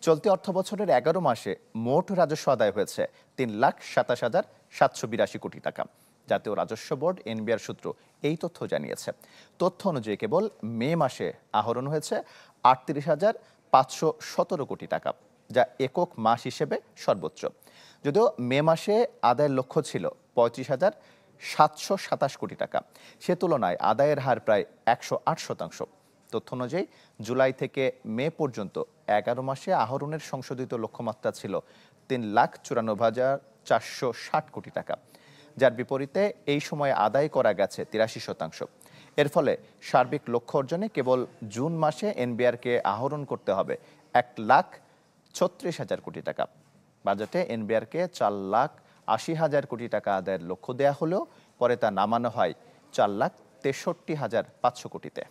চলতি অর্থবছরের ১১ মাসে মোট রাজস্ব আদায় হয়েছে ৩,২৭,৭৮২ কোটি টাকা। জাতীয় রাজস্ব বোর্ড এনবিআর সূত্র এই তথ্য জানিয়েছে। তথ্য অনুযায়ী কেবল মে মাসে আহরণ হয়েছে ৩৮,৫১৭ কোটি টাকা, যা একক মাস হিসেবে সর্বোচ্চ। যদিও মে মাসে আদায়ের লক্ষ্য ছিল ৩৫,৭২৭ কোটি টাকা, সে তুলনায় আদায়ের হার প্রায় ১০৮%। তথ্য অনুযায়ী জুলাই থেকে মে পর্যন্ত ১১ মাসে আহরণের সংশোধিত লক্ষ্যমাত্রা ছিল ৩,৯৪,৪৬০ কোটি টাকা, যার বিপরীতে এই সময়ে আদায় করা গেছে ৮৩%। এর ফলে সার্বিক লক্ষ্য অর্জনে কেবল জুন মাসে এনবিআরকে আহরণ করতে হবে ১,৩৬,০০০ কোটি টাকা। বাজেটে এনবিআরকে ৪,৮০,০০০ কোটি টাকা আদায়ের লক্ষ্য দেয়া হলেও পরে তা নামানো হয় ৪,৬৩,৫০০ কোটিতে।